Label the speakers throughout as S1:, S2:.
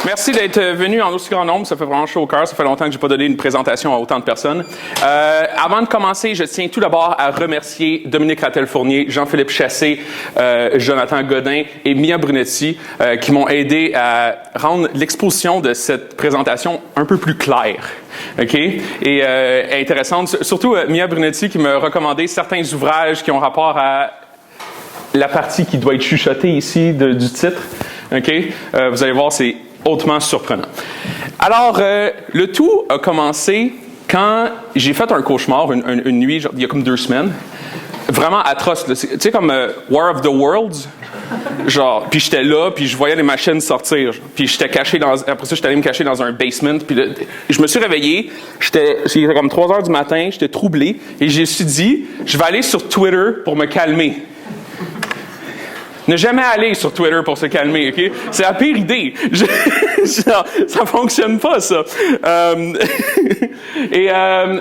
S1: Merci d'être venu en aussi grand nombre. Ça fait vraiment chaud au cœur. Ça fait longtemps que j'ai pas donné une présentation à autant de personnes. Avant de commencer, je tiens tout d'abord à remercier Dominique Rattel-Fournier, Jean-Philippe Chassé, Jonathan Godin et Mia Brunetti qui m'ont aidé à rendre l'exposition de cette présentation un peu plus claire. OK? Et intéressante. Surtout Mia Brunetti qui m'a recommandé certains ouvrages qui ont rapport à la partie qui doit être chuchotée ici du titre. OK? Vous allez voir, c'est hautement surprenant. Alors, le tout a commencé quand j'ai fait un cauchemar une nuit, genre, il y a comme 2 semaines. Vraiment atroce. Tu sais, comme War of the Worlds. Genre, puis j'étais là, puis je voyais les machines sortir. Puis j'étais caché après ça, j'étais allé me cacher dans un basement. Puis je me suis réveillé. C'était comme 3 heures du matin. J'étais troublé. Et je me suis dit, je vais aller sur Twitter pour me calmer. Ne jamais aller sur Twitter pour se calmer, OK? C'est la pire idée. Ça fonctionne pas, ça.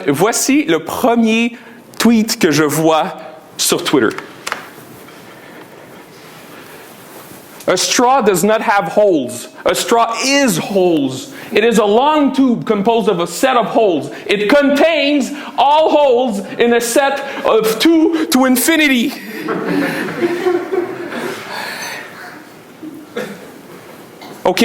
S1: Voici le premier tweet que je vois sur Twitter. A straw does not have holes. A straw is holes. It is a long tube composed of a set of holes. It contains all holes in a set of 2 to infinity. OK?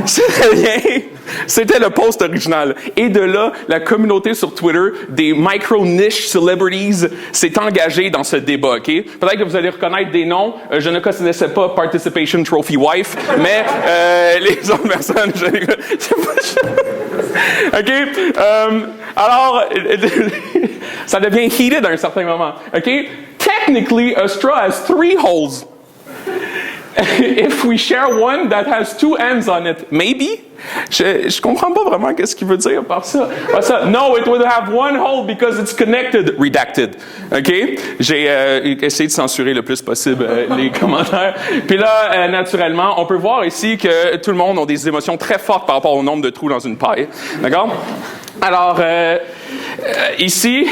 S1: C'était bien. C'était le post original. Et de là, la communauté sur Twitter des micro-niche celebrities s'est engagée dans ce débat. OK? Peut-être que vous allez reconnaître des noms. Je ne connaissais pas Participation Trophy Wife, mais les autres personnes, je les OK? Alors, ça devient heated à un certain moment. OK? Technically, a straw has 3 holes. If we share one that has 2 ends on it, maybe? Je comprends pas vraiment qu'est-ce qu'il veut dire par ça. No, it would have 1 hole because it's connected. Redacted. OK? J'ai essayé de censurer le plus possible les commentaires. Puis là, naturellement, on peut voir ici que tout le monde a des émotions très fortes par rapport au nombre de trous dans une paille. D'accord? Alors, ici,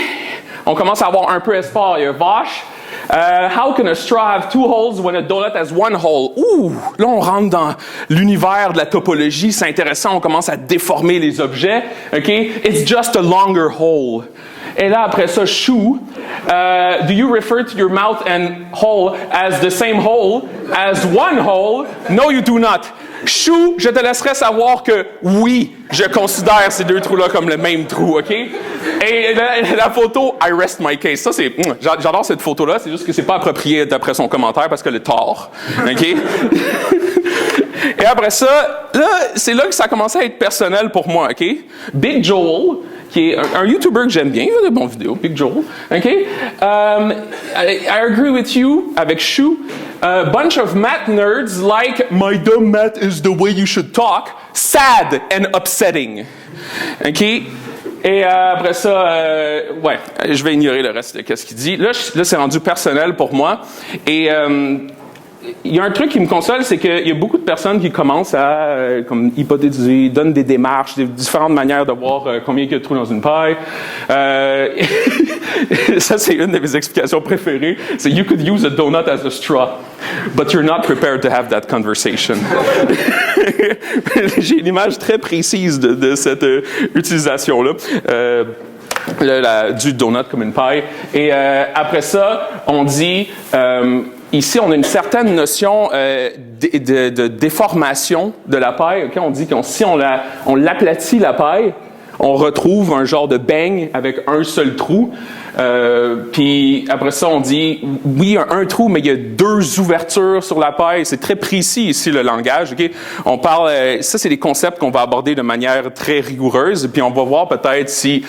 S1: on commence à avoir un peu espoir. Il y a vache. How can a straw have 2 holes when a donut has 1 hole? Ouh, là on rentre dans l'univers de la topologie, c'est intéressant, on commence à déformer les objets. OK? It's just a longer hole. Et là après ça, shoe. Do you refer to your mouth and hole as the same hole as 1 hole? No, you do not. Chou, je te laisserai savoir que oui, je considère ces 2 trous-là comme le même trou, OK? Et la photo, I rest my case. Ça, c'est, j'adore cette photo-là, c'est juste que c'est pas approprié d'après son commentaire parce que le tort, OK? Et après ça, là, c'est là que ça a commencé à être personnel pour moi, OK? Big Joel, qui est un YouTuber que j'aime bien, il fait de bonnes vidéos, Big Joel, OK? I agree with you, avec Chou. A bunch of math nerds like my dumb math is the way you should talk. Sad and upsetting. OK? Et après ça, ouais, je vais ignorer le reste de ce qu'il dit. Là, c'est rendu personnel pour moi. Et il y a un truc qui me console, c'est qu'il y a beaucoup de personnes qui commencent à comme hypothétiser, donnent des démarches, des différentes manières de voir combien il y a de trous dans une paille. Ça, c'est une de mes explications préférées. C'est you could use a donut as a straw, but you're not prepared to have that conversation. J'ai une image très précise de cette utilisation-là. Du donut comme une paille. Et après ça, on dit... ici, on a une certaine notion de déformation de la paille. Okay? On dit que si on l'aplatit la paille, on retrouve un genre de beigne avec un seul trou. Puis après ça, on dit, oui, il y a un trou, mais il y a 2 ouvertures sur la paille. C'est très précis ici, le langage. Okay? On parle, ça, c'est des concepts qu'on va aborder de manière très rigoureuse. Puis on va voir peut-être si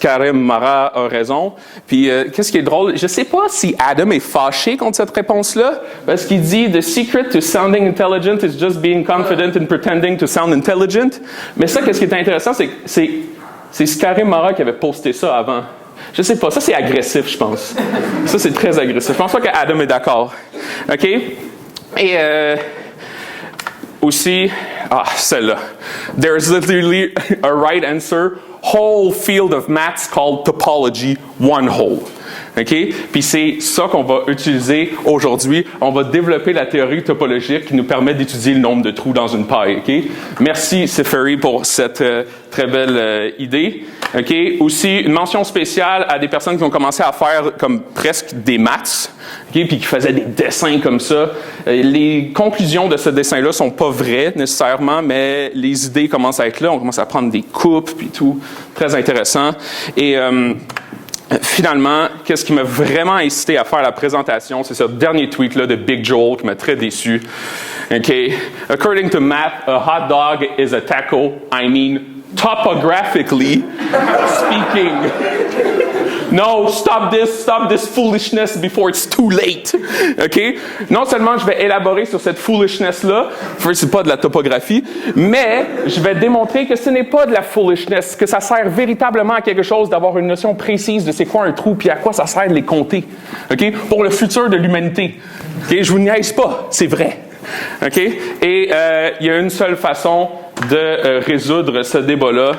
S1: Karim Mara a raison. Puis qu'est-ce qui est drôle? Je sais pas si Adam est fâché contre cette réponse-là, parce qu'il dit « The secret to sounding intelligent is just being confident and pretending to sound intelligent ». Mais ça, qu'est-ce qui est intéressant, c'est Karim Mara qui avait posté ça avant. Je sais pas, ça c'est agressif, je pense. Ça c'est très agressif. Je pense pas qu'Adam est d'accord. OK? Et aussi, celle-là. There's literally a right answer. Whole field of maths called topology, 1 hole. OK? Puis c'est ça qu'on va utiliser aujourd'hui. On va développer la théorie topologique qui nous permet d'étudier le nombre de trous dans une paille. OK? Merci, Seferi, pour cette très belle idée. OK? Aussi, une mention spéciale à des personnes qui ont commencé à faire comme presque des maths, OK? Puis qui faisaient des dessins comme ça. Les conclusions de ce dessin-là sont pas vraies nécessairement, mais les idées commencent à être là. On commence à prendre des coupes puis tout. Très intéressant. Et finalement, qu'est-ce qui m'a vraiment incité à faire la présentation, c'est ce dernier tweet-là de Big Joel qui m'a très déçu. OK? According to math, a hot dog is a taco. I mean, topographically speaking. No, stop this foolishness before it's too late. OK? Non seulement je vais élaborer sur cette foolishness-là, c'est pas de la topographie, mais je vais démontrer que ce n'est pas de la foolishness, que ça sert véritablement à quelque chose d'avoir une notion précise de c'est quoi un trou puis à quoi ça sert de les compter. OK? Pour le futur de l'humanité. OK? Je vous niaise pas, c'est vrai. OK? Et il y a une seule façon de résoudre ce débat-là,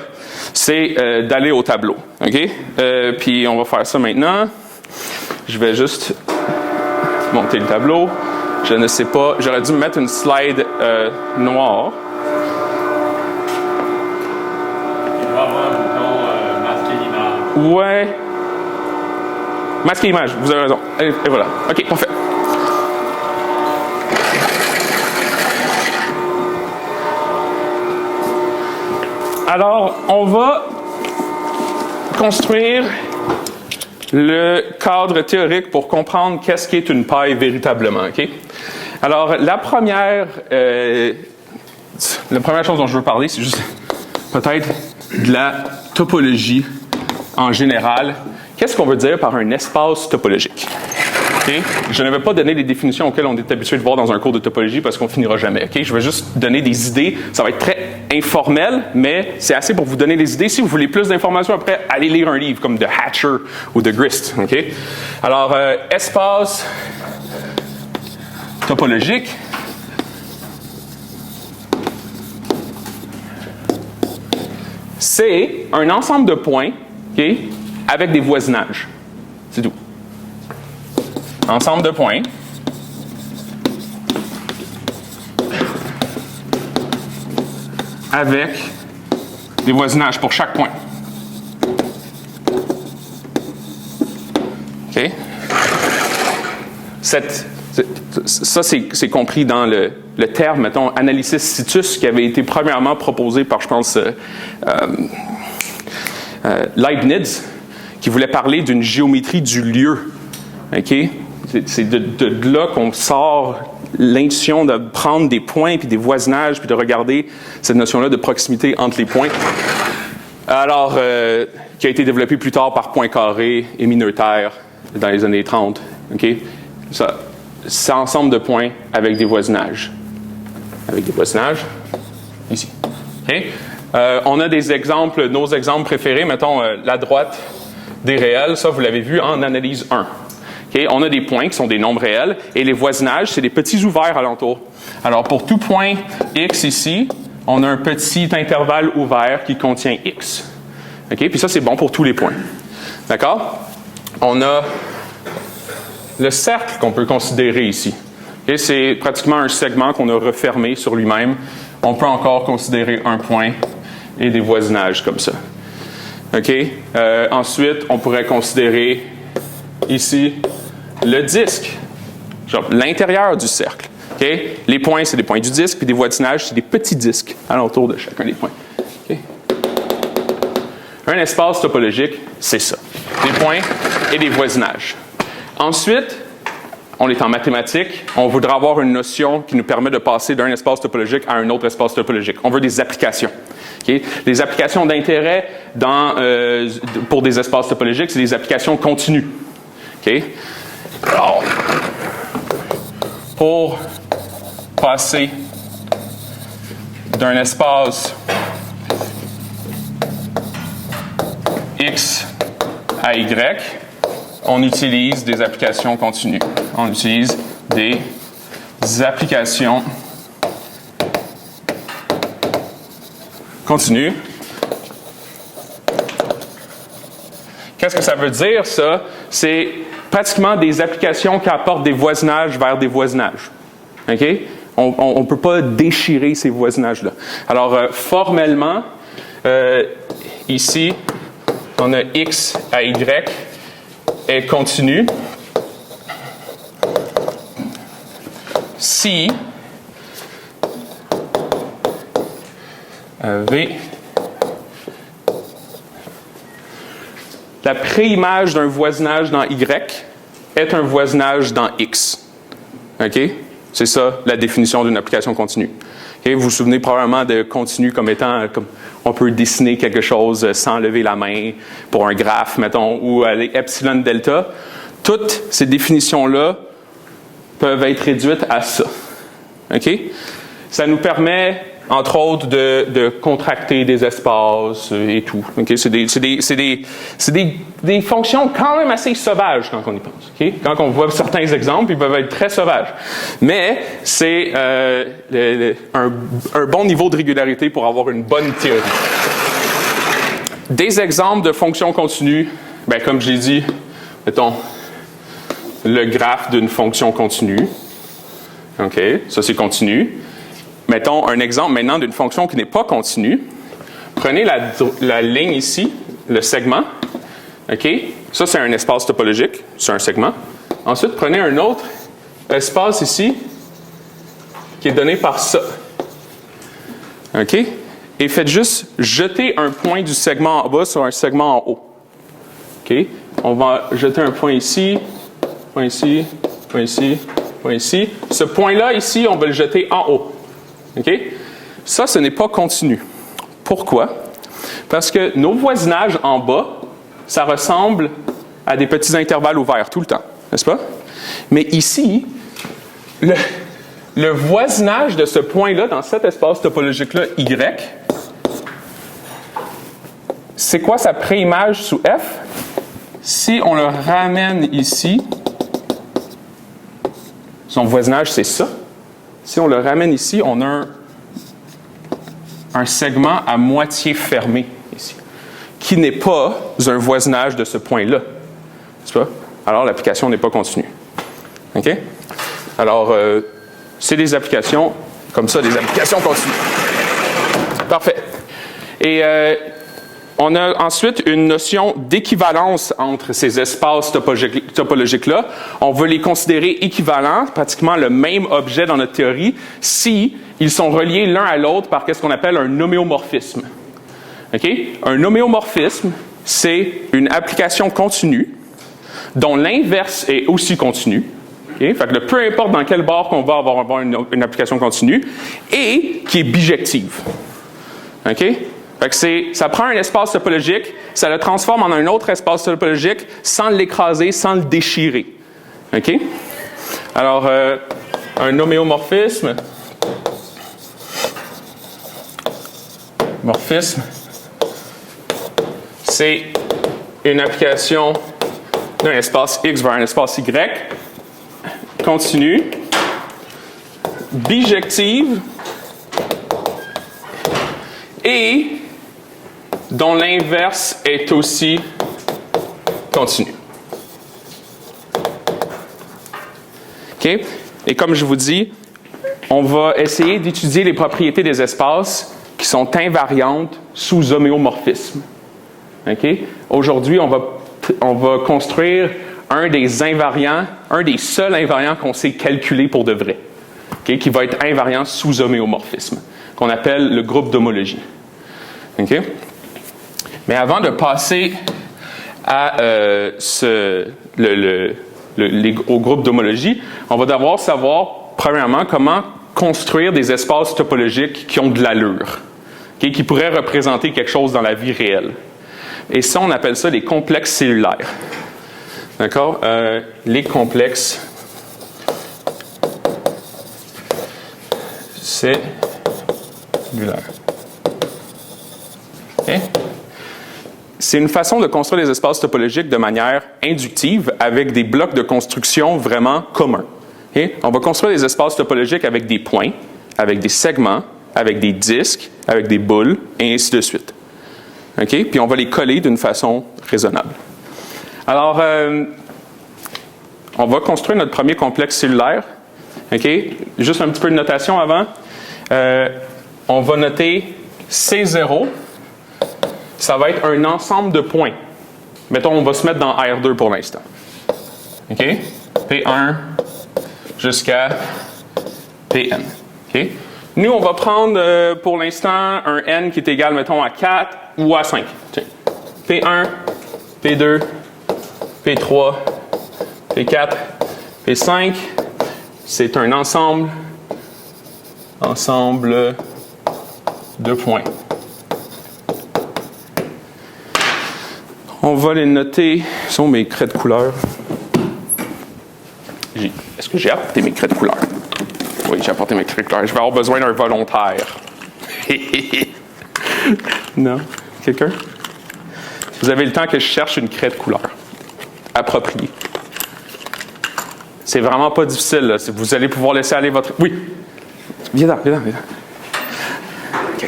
S1: c'est d'aller au tableau. OK? Puis on va faire ça maintenant. Je vais juste monter le tableau. Je ne sais pas. J'aurais dû me mettre une slide noire.
S2: Il doit avoir un bouton masquer l'image.
S1: Ouais. Masquer l'image, vous avez raison. Et voilà. OK, parfait. Alors, on va construire le cadre théorique pour comprendre qu'est-ce qu'est une paille véritablement. OK? Alors, la première chose dont je veux parler, c'est juste peut-être de la topologie en général. Qu'est-ce qu'on veut dire par un espace topologique? Okay? Je ne vais pas donner les définitions auxquelles on est habitué de voir dans un cours de topologie parce qu'on finira jamais. Okay? Je vais juste donner des idées. Ça va être très informel, mais c'est assez pour vous donner des idées. Si vous voulez plus d'informations après, allez lire un livre comme de Hatcher ou de Grist. Okay? Alors, espace topologique. C'est un ensemble de points, okay, avec des voisinages. C'est tout. Ensemble de points avec des voisinages pour chaque point. OK? Ça, c'est compris dans le terme, mettons, analysis situs, qui avait été premièrement proposé par, je pense, Leibniz, qui voulait parler d'une géométrie du lieu. OK? C'est de là qu'on sort l'intuition de prendre des points, puis des voisinages, puis de regarder cette notion-là de proximité entre les points. Alors, qui a été développée plus tard par Poincaré et Noether dans les années 30. OK? Ça, c'est un ensemble de points avec des voisinages. Avec des voisinages, ici. OK? On a des exemples, nos exemples préférés, mettons la droite des réels, ça vous l'avez vu en analyse 1. Okay? On a des points qui sont des nombres réels et les voisinages, c'est des petits ouverts alentour. Alors pour tout point x ici, on a un petit intervalle ouvert qui contient x. Okay? Puis ça, c'est bon pour tous les points. D'accord? On a le cercle qu'on peut considérer ici. Okay? C'est pratiquement un segment qu'on a refermé sur lui-même. On peut encore considérer un point et des voisinages comme ça. OK? Ensuite, on pourrait considérer ici le disque, genre l'intérieur du cercle. Okay? Les points, c'est des points du disque, puis des voisinages, c'est des petits disques alentour de chacun des points. Okay? Un espace topologique, c'est ça. Des points et des voisinages. Ensuite, on est en mathématiques, on voudra avoir une notion qui nous permet de passer d'un espace topologique à un autre espace topologique. On veut des applications. Okay? Les applications d'intérêt pour des espaces topologiques, c'est des applications continues. Okay? Alors, pour passer d'un espace X à Y, on utilise des applications continues. On utilise des applications continues. Qu'est-ce que ça veut dire, ça? C'est pratiquement des applications qui apportent des voisinages vers des voisinages. OK? On ne peut pas déchirer ces voisinages-là. Alors, formellement, ici, on a X à Y est continu si V, la préimage d'un voisinage dans Y est un voisinage dans X. OK? C'est ça, la définition d'une application continue. Okay? Vous vous souvenez probablement de continu comme étant, comme on peut dessiner quelque chose sans lever la main pour un graphe, mettons, ou aller epsilon delta. Toutes ces définitions-là peuvent être réduites à ça. OK? Ça nous permet, entre autres, de contracter des espaces et tout. Okay? C'est des fonctions quand même assez sauvages quand on y pense. Okay? Quand on voit certains exemples, ils peuvent être très sauvages. Mais c'est un bon niveau de régularité pour avoir une bonne théorie. Des exemples de fonctions continues, ben, comme je l'ai dit, mettons, le graphe d'une fonction continue. OK, ça c'est continu. Mettons un exemple maintenant d'une fonction qui n'est pas continue. Prenez la ligne ici, le segment. OK, ça c'est un espace topologique, c'est un segment. Ensuite, prenez un autre espace ici qui est donné par ça. OK, et faites juste jeter un point du segment en bas sur un segment en haut. OK, on va jeter un point ici, point ici, point ici, point ici. Ce point-là ici, on va le jeter en haut. OK? Ça, ce n'est pas continu. Pourquoi? Parce que nos voisinages en bas, ça ressemble à des petits intervalles ouverts tout le temps, n'est-ce pas? Mais ici, le voisinage de ce point-là, dans cet espace topologique-là, Y, c'est quoi sa préimage sous F? Si on le ramène ici, son voisinage, c'est ça. Si on le ramène ici, on a un segment à moitié fermé ici, qui n'est pas un voisinage de ce point-là. N'est-ce pas? Alors, l'application n'est pas continue. OK? Alors, c'est des applications comme ça, des applications continues. Parfait. Et on a ensuite une notion d'équivalence entre ces espaces topologiques-là. On va les considérer équivalents, pratiquement le même objet dans notre théorie, si ils sont reliés l'un à l'autre par ce qu'on appelle un homéomorphisme. Okay? Un homéomorphisme, c'est une application continue dont l'inverse est aussi continu. Okay? Fait que peu importe dans quel bord qu'on va avoir une application continue, et qui est bijective. Okay? Fait que ça prend un espace topologique, ça le transforme en un autre espace topologique sans l'écraser, sans le déchirer. OK? Alors, un homéomorphisme. Morphisme. C'est une application d'un espace X vers un espace Y, continue, bijective, et dont l'inverse est aussi continu. OK? Et comme je vous dis, on va essayer d'étudier les propriétés des espaces qui sont invariantes sous homéomorphisme. OK? Aujourd'hui, on va construire un des seuls invariants qu'on sait calculer pour de vrai, okay? Qui va être invariant sous homéomorphisme, qu'on appelle le groupe d'homologie. OK? Mais avant de passer à au groupe d'homologie, on va devoir savoir, premièrement, comment construire des espaces topologiques qui ont de l'allure, okay? Qui pourraient représenter quelque chose dans la vie réelle. Et ça, on appelle ça les complexes cellulaires. D'accord? Les complexes cellulaires. Okay? C'est une façon de construire des espaces topologiques de manière inductive avec des blocs de construction vraiment communs. Okay? On va construire des espaces topologiques avec des points, avec des segments, avec des disques, avec des boules, et ainsi de suite. Okay? Puis on va les coller d'une façon raisonnable. Alors, on va construire notre premier complexe cellulaire. OK? Juste un petit peu de notation avant. On va noter C0. Ça va être un ensemble de points. Mettons, on va se mettre dans R2 pour l'instant. OK? P1 jusqu'à Pn. OK? Nous, on va prendre pour l'instant un n qui est égal, mettons, à 4 ou à 5. Tiens. P1, P2, P3, P4, P5. C'est un ensemble de points. On va les noter. Ce sont mes craies de couleur. Est-ce que j'ai apporté mes craies de couleur? Oui, j'ai apporté mes craies de couleur. Je vais avoir besoin d'un volontaire. Non? Quelqu'un? Vous avez le temps que je cherche une craie de couleur appropriée. C'est vraiment pas difficile, là. Vous allez pouvoir laisser aller votre... Oui? Viens là, viens là, viens là. OK.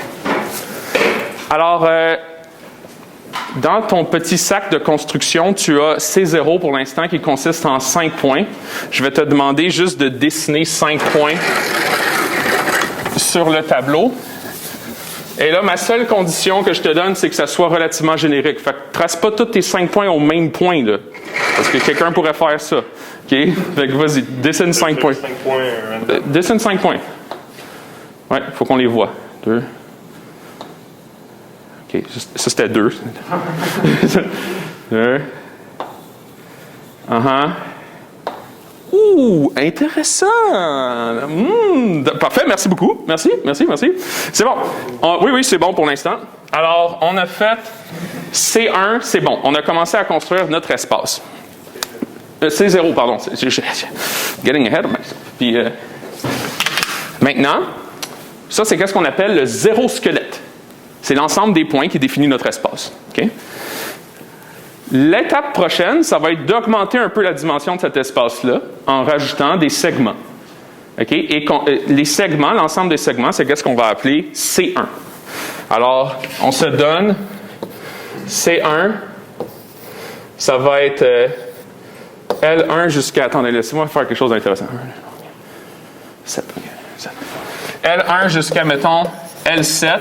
S1: Alors, dans ton petit sac de construction, tu as C0 pour l'instant qui consiste en 5 points. Je vais te demander juste de dessiner 5 points sur le tableau. Et là, ma seule condition que je te donne, c'est que ça soit relativement générique. Fait que trace pas tous tes 5 points au même point, là. Parce que quelqu'un pourrait faire ça. OK? Fait que vas-y, dessine 5 points.
S2: 5 points.
S1: Dessine 5 points. Ouais, il faut qu'on les voit. 2. OK, ça c'était 2. 2. Ouh, intéressant! Parfait, merci beaucoup. Merci. C'est bon. Oui, c'est bon pour l'instant. Alors, on a fait C1, c'est bon. On a commencé à construire notre espace. C0, pardon. Getting ahead of myself. Puis, maintenant, ça, c'est qu'est-ce qu'on appelle le zéro squelette. C'est l'ensemble des points qui définit notre espace. Okay? L'étape prochaine, ça va être d'augmenter un peu la dimension de cet espace-là en rajoutant des segments. Okay? Et les segments, l'ensemble des segments, c'est qu'est-ce qu'on va appeler C1. Alors, on se donne C1, ça va être L1 jusqu'à... Attendez, laissez-moi faire quelque chose d'intéressant. 7. L1 jusqu'à, mettons, L7,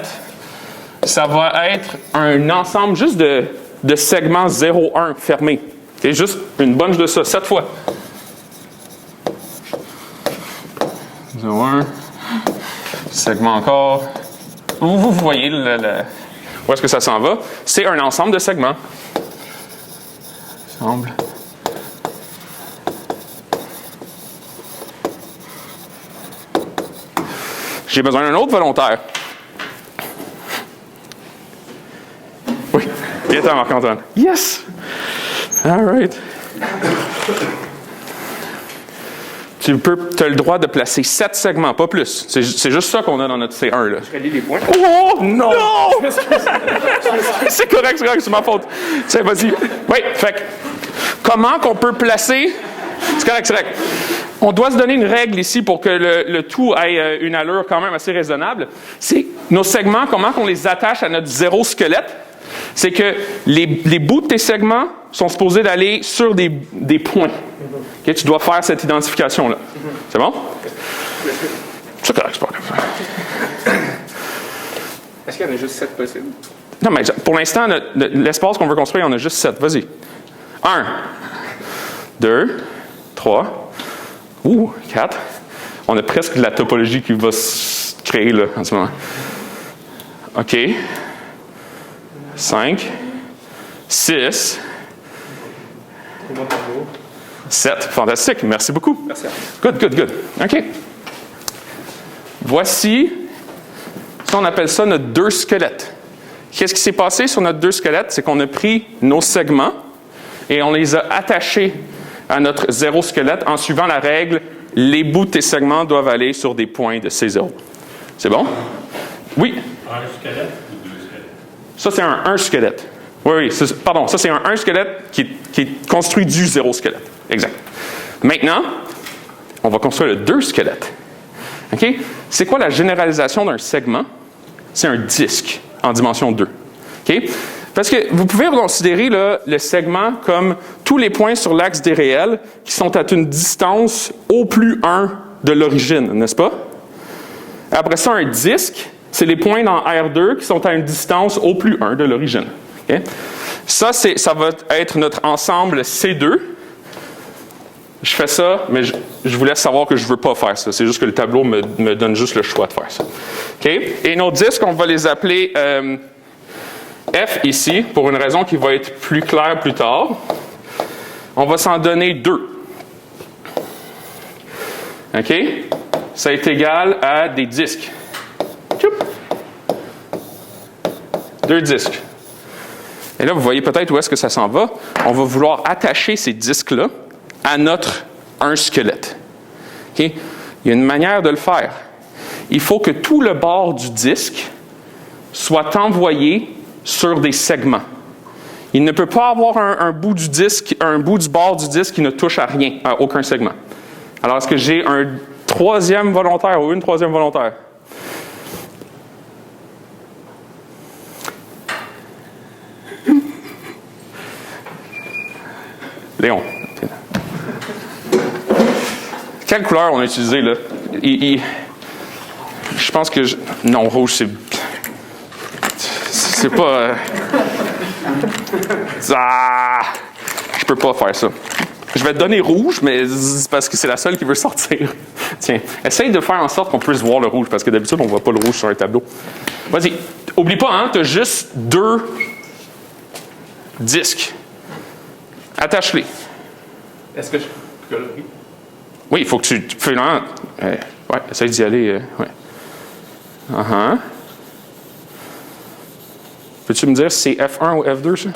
S1: ça va être un ensemble juste de segments 0,1 fermés. C'est juste une bunch de ça, 7 fois. 0,1. Segment encore. Vous voyez où est-ce que ça s'en va? C'est un ensemble de segments. Ensemble. J'ai besoin d'un autre volontaire. Oui, viens-t'en, Marc-Antoine. Yes! All right. Tu as le droit de placer 7 segments, pas plus. C'est juste ça qu'on a dans notre C1. Là.
S2: Je les points.
S1: Oh, non! C'est correct, c'est ma faute. Tiens, vas-y. Oui, fait que, comment qu'on peut placer... C'est correct. On doit se donner une règle ici pour que le tout ait une allure quand même assez raisonnable. C'est nos segments, comment qu'on les attache à notre zéro squelette. C'est que les bouts de tes segments sont supposés d'aller sur des points. Okay? Tu dois faire cette identification-là. C'est bon? C'est correct, c'est pas grave.
S2: Est-ce qu'il y en a juste 7 possibles?
S1: Non, mais pour l'instant, l'espace qu'on veut construire, on a juste 7. Vas-y. 1, 2, 3, 4. On a presque de la topologie qui va se créer là, en ce moment. OK. 5, 6, 7. Fantastique. Merci beaucoup.
S2: Merci.
S1: Good. OK. Voici, ça, on appelle ça notre 2 squelettes. Qu'est-ce qui s'est passé sur notre 2 squelettes? C'est qu'on a pris nos segments et on les a attachés à notre 0 squelette en suivant la règle, les bouts de tes segments doivent aller sur des points de C0. C'est bon? Oui?
S2: Un squelette ou 2 squelettes?
S1: Ça, c'est un 1 squelette. Oui, ça, c'est un 1 squelette qui est construit du 0 squelette. Exact. Maintenant, on va construire le 2 squelette. OK? C'est quoi la généralisation d'un segment? C'est un disque en dimension 2. OK? Parce que vous pouvez considérer là, le segment comme tous les points sur l'axe des réels qui sont à une distance au plus 1 de l'origine, n'est-ce pas? Après ça, un disque, c'est les points dans R2 qui sont à une distance au plus 1 de l'origine. Okay? Ça va être notre ensemble C2. Je fais ça, mais je vous laisse savoir que je ne veux pas faire ça. C'est juste que le tableau me donne juste le choix de faire ça. Okay? Et nos disques, on va les appeler F ici, pour une raison qui va être plus claire plus tard. On va s'en donner 2. OK? Ça est égal à des disques. 2 disques. Et là, vous voyez peut-être où est-ce que ça s'en va. On va vouloir attacher ces disques-là à un squelette. Okay? Il y a une manière de le faire. Il faut que tout le bord du disque soit envoyé sur des segments. Il ne peut pas avoir un bout du bord du disque qui ne touche à rien, à aucun segment. Alors, est-ce que j'ai un troisième volontaire ou une troisième volontaire? Léon. Quelle couleur on a utilisé là? Je pense que... Non, rouge, c'est pas... je peux pas faire ça. Je vais te donner rouge, mais c'est parce que c'est la seule qui veut sortir. Tiens, essaye de faire en sorte qu'on puisse voir le rouge, parce que d'habitude, on ne voit pas le rouge sur un tableau. Vas-y. Oublie pas, hein, tu as juste 2 disques. Attache-les.
S2: Est-ce que je colorie?
S1: Oui, il faut que tu fais là. Ouais, essaye d'y aller. Ouais. Peux-tu me dire si c'est F1 ou F2, ça?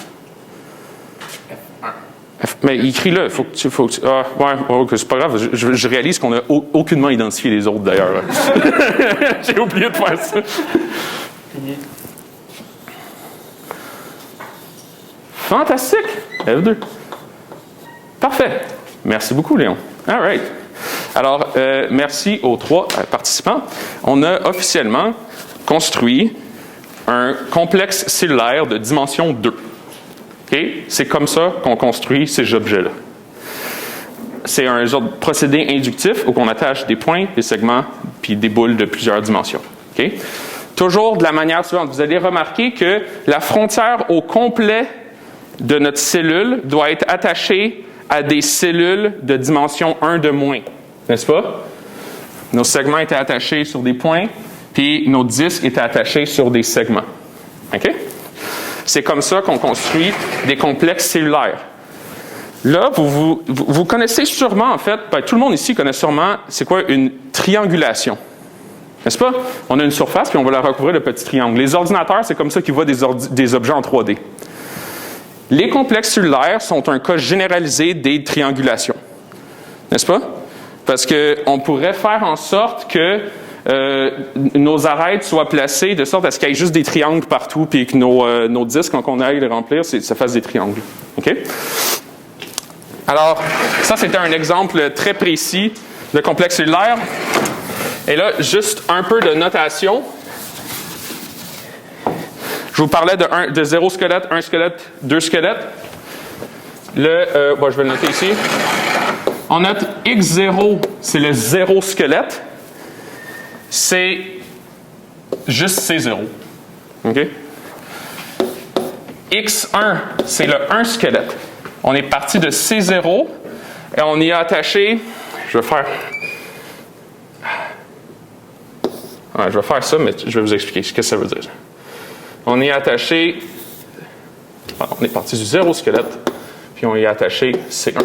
S2: F1.
S1: Mais écris-le. C'est pas grave. Je réalise qu'on n'a aucunement identifié les autres, d'ailleurs. J'ai oublié de faire ça. Fantastique. F2. Parfait. Merci beaucoup, Léon. All right. Alors, merci aux 3 participants. On a officiellement construit un complexe cellulaire de dimension 2. Okay? C'est comme ça qu'on construit ces objets-là. C'est un genre de procédé inductif où on attache des points, des segments, puis des boules de plusieurs dimensions. Okay? Toujours de la manière suivante. Vous allez remarquer que la frontière au complet de notre cellule doit être attachée à des cellules de dimension 1 de moins. N'est-ce pas? Nos segments étaient attachés sur des points, puis nos disques étaient attachés sur des segments. OK? C'est comme ça qu'on construit des complexes cellulaires. Là, vous connaissez sûrement, en fait, tout le monde ici connaît sûrement, c'est quoi une triangulation. N'est-ce pas? On a une surface, puis on va la recouvrir de petits triangles. Les ordinateurs, c'est comme ça qu'ils voient des objets en 3D. Les complexes cellulaires sont un cas généralisé des triangulations. N'est-ce pas? Parce qu'on pourrait faire en sorte que nos arêtes soient placées de sorte à ce qu'il y ait juste des triangles partout, puis que nos disques, quand on aille les remplir, ça fasse des triangles. OK? Alors, ça, c'était un exemple très précis de complexe cellulaire. Et là, juste un peu de notation. Je vous parlais de 0 squelette, 1 squelette, 2 squelettes. Je vais le noter ici. On note X0, c'est le 0 squelette. C'est juste C0. OK? X1, c'est le 1 squelette. On est parti de C0 et on y a attaché... Je vais faire ça, mais je vais vous expliquer ce que ça veut dire. On y a attaché... On est parti du 0 squelette, puis on y a attaché C1.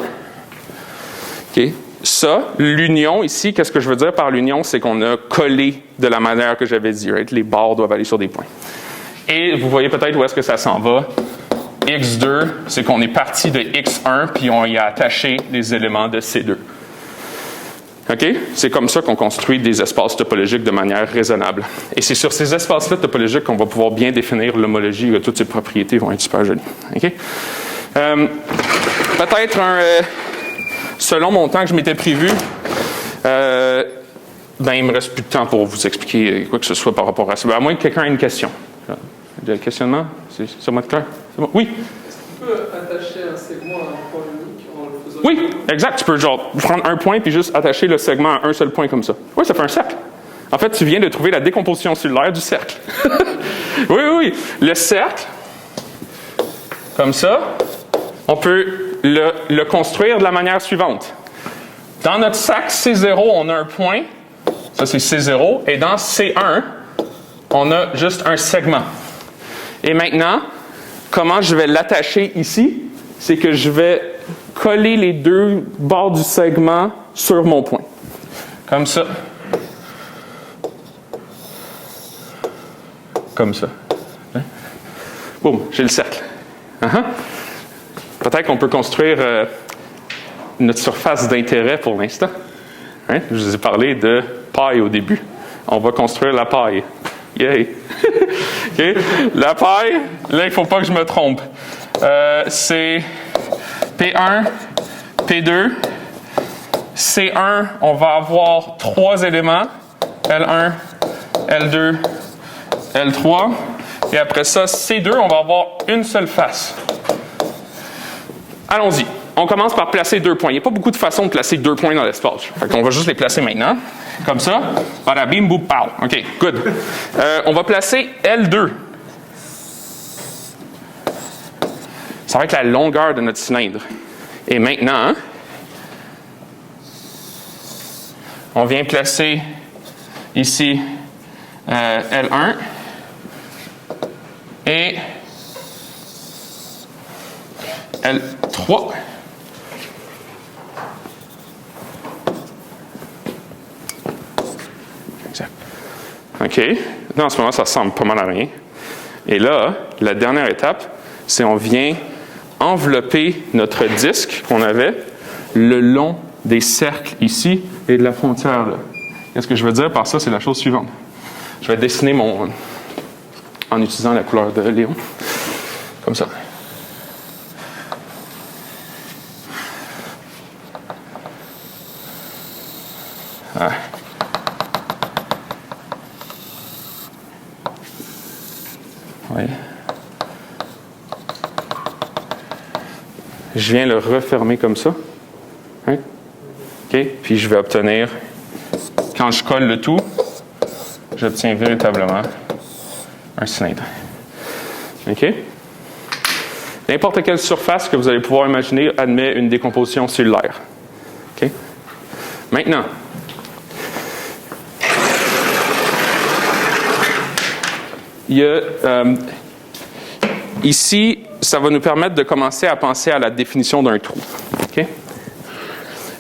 S1: OK? Ça, l'union ici, qu'est-ce que je veux dire par l'union? C'est qu'on a collé de la manière que j'avais dit. Right? Les barres doivent aller sur des points. Et vous voyez peut-être où est-ce que ça s'en va. X2, c'est qu'on est parti de X1, puis on y a attaché les éléments de C2. OK? C'est comme ça qu'on construit des espaces topologiques de manière raisonnable. Et c'est sur ces espaces-là topologiques qu'on va pouvoir bien définir l'homologie et toutes ses propriétés vont être super jolies. OK? Peut-être selon mon temps que je m'étais prévu, il ne me reste plus de temps pour vous expliquer quoi que ce soit par rapport à ça. À moins que quelqu'un ait une question. Des questionnements? C'est moi clair? C'est bon? Oui?
S3: Tu peux attacher un segment à un point unique en le faisant...
S1: Oui, exact. Tu peux genre prendre un point puis juste attacher le segment à un seul point comme ça. Oui, ça fait un cercle. En fait, tu viens de trouver la décomposition cellulaire du cercle. Oui, oui, oui. Le cercle, comme ça, on peut le construire de la manière suivante. Dans notre sac C0, on a un point. Ça, c'est C0. Et dans C1, on a juste un segment. Et maintenant, comment je vais l'attacher ici? C'est que je vais coller les deux bords du segment sur mon point. Comme ça. Comme ça. Hein? Boum, j'ai le cercle. Peut-être qu'on peut construire notre surface d'intérêt pour l'instant. Hein? Je vous ai parlé de paille au début. On va construire la paille. Yay! Okay. La paille, là, il ne faut pas que je me trompe. C'est P1, P2. C1, on va avoir 3 éléments. L1, L2, L3. Et après ça, C2, on va avoir une seule face. Allons-y. On commence par placer 2 points. Il n'y a pas beaucoup de façons de placer 2 points dans l'espace. On va juste les placer maintenant. Comme ça. Bada bim, boum, pow. OK, good. On va placer L2. Ça va être la longueur de notre cylindre. Et maintenant, on vient placer ici L1 et L3. Exact. OK. Là, en ce moment, ça ressemble pas mal à rien. Et là, la dernière étape, c'est on vient envelopper notre disque qu'on avait le long des cercles ici et de la frontière là. Qu'est-ce que je veux dire par ça? C'est la chose suivante. Je vais dessiner en utilisant la couleur de Léon. Comme ça. Ah. Oui. Je viens le refermer comme ça. Hein? OK? Puis je vais obtenir, quand je colle le tout, j'obtiens véritablement un cylindre. OK? N'importe quelle surface que vous allez pouvoir imaginer admet une décomposition cellulaire. OK? Maintenant, il y a ici, ça va nous permettre de commencer à penser à la définition d'un trou. Okay?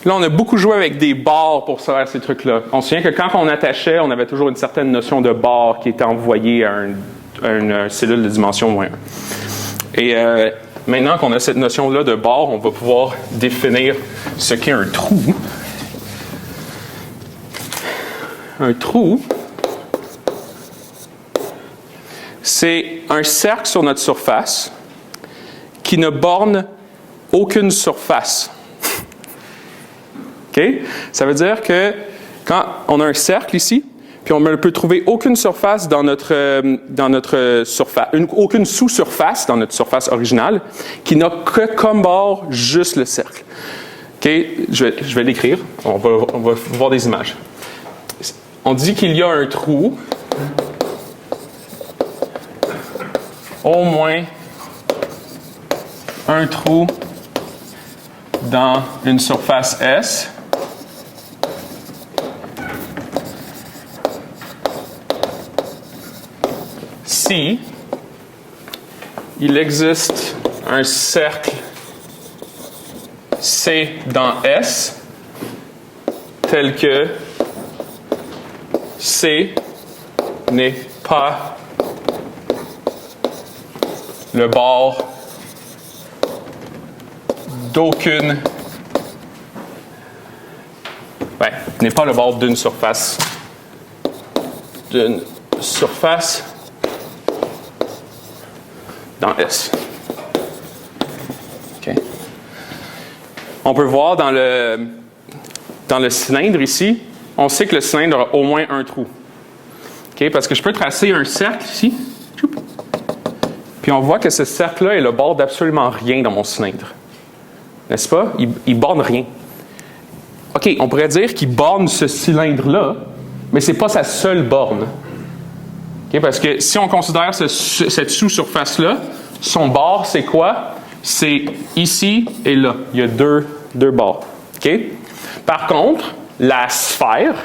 S1: Là, on a beaucoup joué avec des barres pour faire ces trucs-là. On se souvient que quand on attachait, on avait toujours une certaine notion de barre qui était envoyée à une cellule de dimension moins 1. Et maintenant qu'on a cette notion-là de barre, on va pouvoir définir ce qu'est un trou. Un trou, c'est un cercle sur notre surface qui ne borne aucune surface. OK? Ça veut dire que quand on a un cercle ici, puis on ne peut trouver aucune surface dans notre surface, aucune sous-surface dans notre surface originale, qui n'a que comme bord juste le cercle. OK? Je vais l'écrire. On va voir des images. On dit qu'il y a un trou, au moins un trou dans une surface S. Si il existe un cercle C dans S tel que C n'est pas le bord d'aucune, n'est pas le bord d'une surface dans S. Okay. On peut voir dans le cylindre ici, on sait que le cylindre a au moins un trou. Okay? Parce que je peux tracer un cercle ici. Puis on voit que ce cercle-là est le bord d'absolument rien dans mon cylindre. N'est-ce pas? Il ne borne rien. OK, on pourrait dire qu'il borne ce cylindre-là, mais ce n'est pas sa seule borne. Okay, parce que si on considère cette sous-surface-là, son bord, c'est quoi? C'est ici et là. Il y a deux bords. Okay? Par contre, la sphère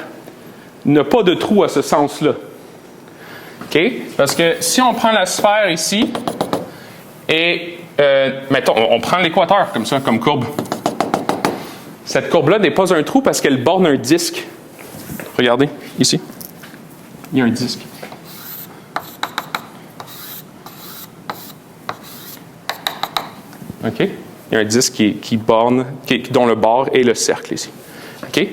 S1: n'a pas de trou à ce sens-là. Okay? Parce que si on prend la sphère ici, et mettons, on prend l'équateur comme ça, comme courbe. Cette courbe-là n'est pas un trou parce qu'elle borne un disque. Regardez, ici. Il y a un disque. OK? Il y a un disque qui borne, dont le bord est le cercle ici. OK?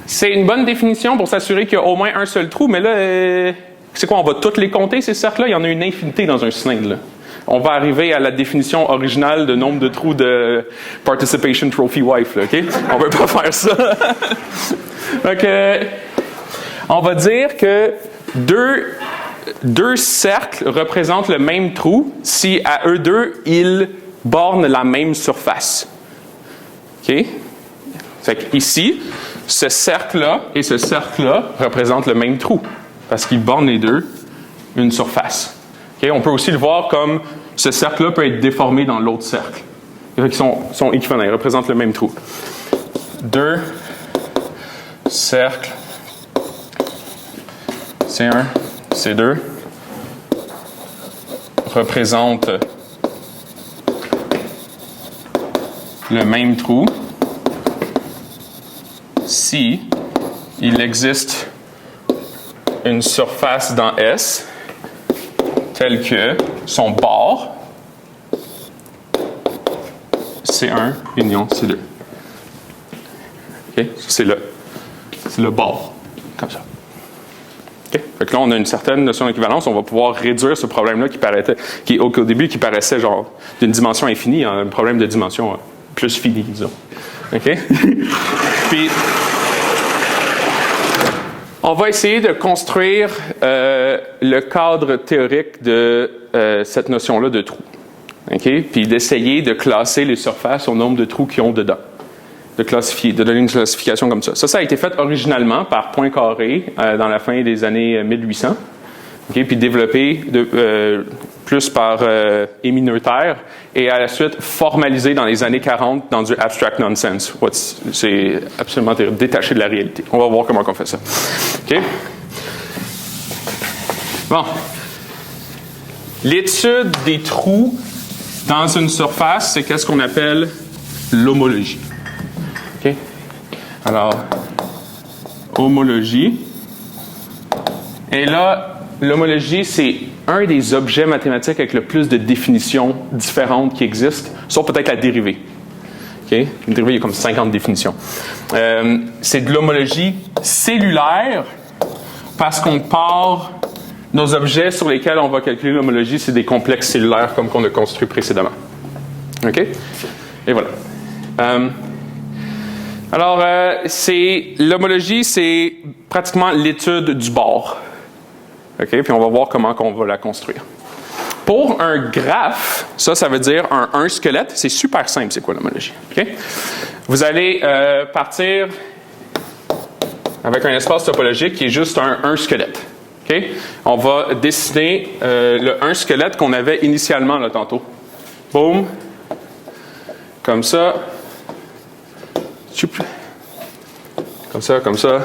S1: C'est une bonne définition pour s'assurer qu'il y a au moins un seul trou, mais là, c'est quoi? On va toutes les compter, ces cercles-là? Il y en a une infinité dans un cylindre, là. On va arriver à la définition originale de nombre de trous de Participation Trophy Wife, là, OK? On ne veut pas faire ça. Donc, on va dire que deux cercles représentent le même trou si, à eux deux, ils bornent la même surface. OK? Fait qu'ici, ce cercle-là et ce cercle-là représentent le même trou parce qu'ils bornent les deux une surface. Okay? On peut aussi le voir comme ce cercle-là peut être déformé dans l'autre cercle. Ils sont équivalents, ils représentent le même trou. Deux cercles C1, C2 représentent le même trou si il existe une surface dans S telle que son bord C1 union C2. Okay? C'est le bord, comme ça. Okay? Fait que là, on a une certaine notion d'équivalence. On va pouvoir réduire ce problème-là au début, qui paraissait genre d'une dimension infinie, à un problème de dimension plus finie, disons. OK? Puis, on va essayer de construire le cadre théorique de cette notion-là de trou. Okay? Puis d'essayer de classer les surfaces au nombre de trous qu'ils ont dedans. De donner une classification comme ça. Ça a été fait originalement par Poincaré dans la fin des années 1800. Okay? Puis développé plus par Émile Noether et à la suite formalisé dans les années 40 dans du abstract nonsense. C'est absolument détaché de la réalité. On va voir comment on fait ça. OK? Bon. L'étude des trous dans une surface, c'est qu'est-ce qu'on appelle l'homologie. OK? Alors, homologie. Et là, l'homologie, c'est un des objets mathématiques avec le plus de définitions différentes qui existent, sauf peut-être la dérivée. Okay? Une dérivée, il y a comme 50 définitions. C'est de l'homologie cellulaire parce qu'on part... Nos objets sur lesquels on va calculer l'homologie, c'est des complexes cellulaires comme qu'on a construit précédemment. OK? Et voilà. Alors, l'homologie, c'est pratiquement l'étude du bord. OK? Puis on va voir comment on va la construire. Pour un graphe, ça veut dire un squelette. C'est super simple, c'est quoi l'homologie? OK? Vous allez partir avec un espace topologique qui est juste un squelette. OK? On va dessiner un squelette qu'on avait initialement là tantôt. Boum. Comme ça. Comme ça, comme ça.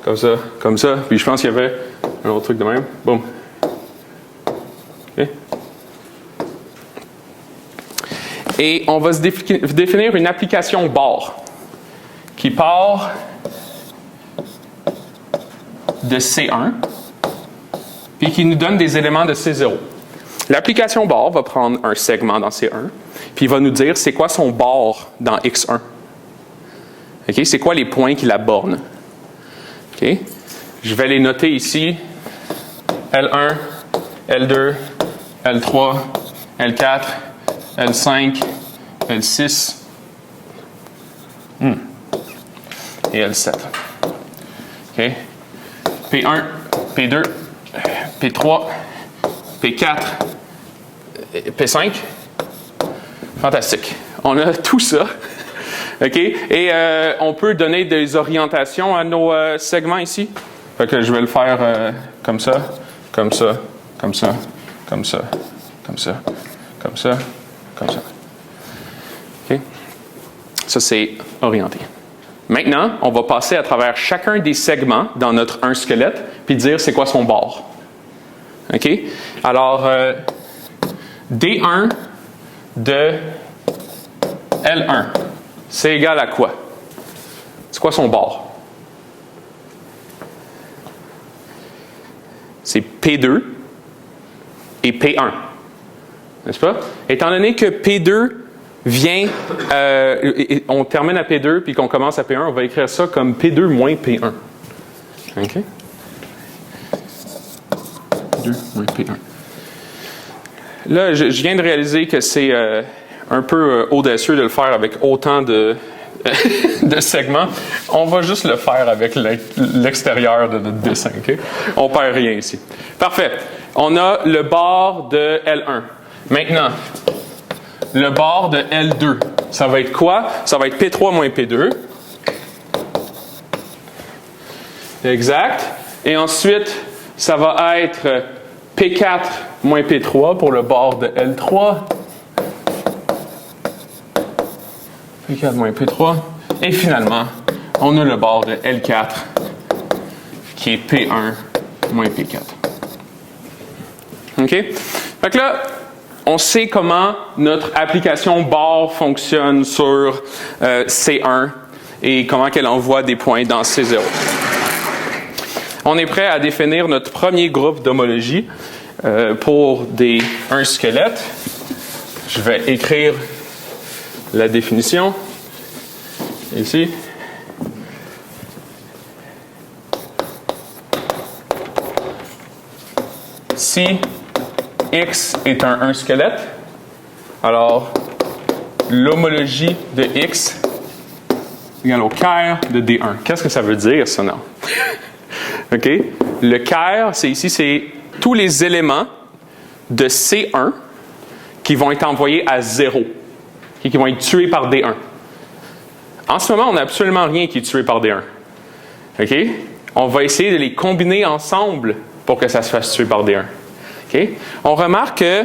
S1: Comme ça, comme ça. Puis je pense qu'il y avait un autre truc de même. Boum. OK? Et on va se définir une application bord qui part de C1 puis qui nous donne des éléments de C0. L'application bord va prendre un segment dans C1 puis il va nous dire c'est quoi son bord dans X1. Okay? C'est quoi les points qui la bornent. Okay? Je vais les noter ici. L1, L2, L3, L4, L5, L6 et L7. OK? P1, P2, P3, P4, P5. Fantastique. On a tout ça. OK? Et on peut donner des orientations à nos segments ici. Fait que je vais le faire comme ça, comme ça, comme ça, comme ça, comme ça, comme ça, comme ça. OK? Ça, c'est orienté. Maintenant, on va passer à travers chacun des segments dans notre un squelette, puis dire c'est quoi son bord. OK? Alors, D1 de L1, c'est égal à quoi? C'est quoi son bord? C'est P2 et P1. N'est-ce pas? Étant donné que P2 vient, on termine à P2 puis qu'on commence à P1, on va écrire ça comme P2 moins P1. OK? P2 moins P1. Là, je viens de réaliser que c'est un peu audacieux de le faire avec autant de segments. On va juste le faire avec l'extérieur de notre dessin. Okay? On ne perd rien ici. Parfait. On a le bord de L1. Maintenant, le bord de L2. Ça va être quoi? Ça va être P3 moins P2. Exact. Et ensuite, ça va être P4 moins P3 pour le bord de L3. P4 moins P3. Et finalement, on a le bord de L4 qui est P1 moins P4. OK? Fait que là, on sait comment notre application bord fonctionne sur C1 et comment elle envoie des points dans C0. On est prêt à définir notre premier groupe d'homologie pour un squelette. Je vais écrire la définition ici. Si X est un squelette, alors l'homologie de X égale au caire de D1. Qu'est-ce que ça veut dire, ça, non? OK? Le caire, c'est tous les éléments de C1 qui vont être envoyés à 0, qui vont être tués par D1. En ce moment, on n'a absolument rien qui est tué par D1. OK? On va essayer de les combiner ensemble pour que ça se fasse tuer par D1. OK? On remarque que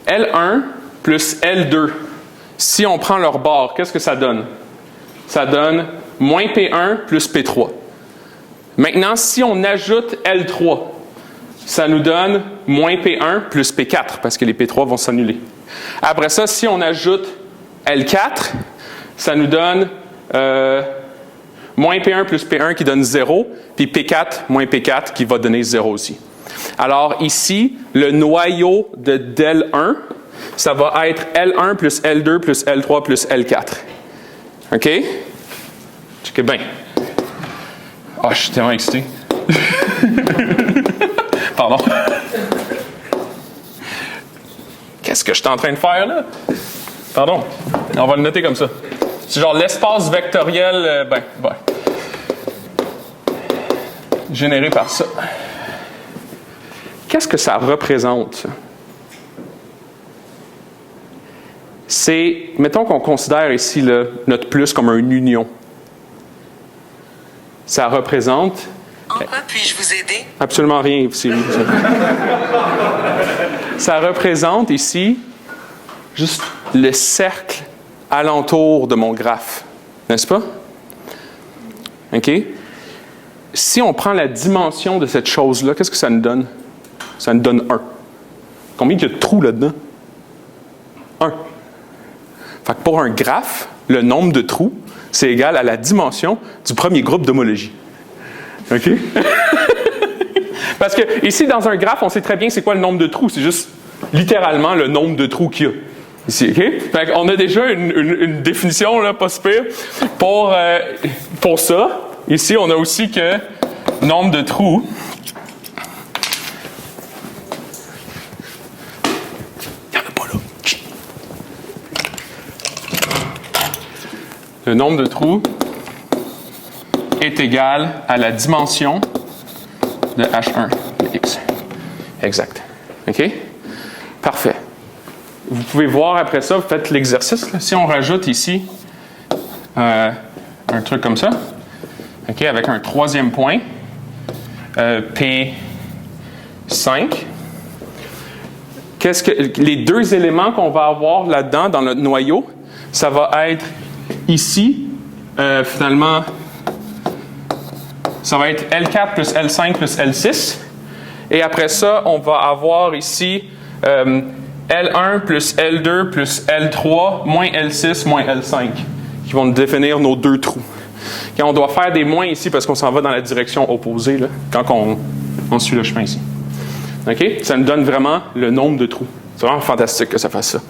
S1: L1 plus L2, si on prend leur bord, qu'est-ce que ça donne? Ça donne moins P1 plus P3. Maintenant, si on ajoute L3, ça nous donne moins P1 plus P4, parce que les P3 vont s'annuler. Après ça, si on ajoute L4, ça nous donne moins P1 plus P1 qui donne 0, puis P4 moins P4 qui va donner 0 aussi. Alors ici, le noyau de del1, ça va être L1 plus L2 plus L3 plus L4. OK? Checkez bien. Oh, je suis tellement excité. Pardon. Qu'est-ce que je suis en train de faire là? Pardon. On va le noter comme ça. C'est genre l'espace vectoriel, généré par ça. Qu'est-ce que ça représente, ça? C'est, mettons qu'on considère ici là, notre plus comme une union. Ça représente...
S4: En quoi puis-je vous aider?
S1: Absolument rien, Siri. Ça représente ici juste le cercle alentour de mon graphe. N'est-ce pas? OK? Si on prend la dimension de cette chose-là, qu'est-ce que ça nous donne? Ça nous donne 1. Combien il y a de trous là-dedans? 1. Fait que pour un graphe, le nombre de trous, c'est égal à la dimension du premier groupe d'homologie. OK? Parce que ici, dans un graphe, on sait très bien c'est quoi le nombre de trous. C'est juste littéralement le nombre de trous qu'il y a. Ici, OK? Fait qu'on a déjà une définition, là, pas si pire, pour ça. Ici, on a aussi que nombre de trous. Il n'y en a pas là. Le nombre de trous est égal à la dimension de H1 de X. Exact. OK? Parfait. Vous pouvez voir après ça, vous faites l'exercice. Si on rajoute ici un truc comme ça, OK, avec un troisième point, P5, les deux éléments qu'on va avoir là-dedans, dans notre noyau, ça va être ici, finalement, ça va être L4 plus L5 plus L6. Et après ça, on va avoir ici L1 plus L2 plus L3 moins L6 moins L5 qui vont définir nos deux trous. Et on doit faire des moins ici parce qu'on s'en va dans la direction opposée là, quand on suit le chemin ici. OK? Ça nous donne vraiment le nombre de trous. C'est vraiment fantastique que ça fasse ça.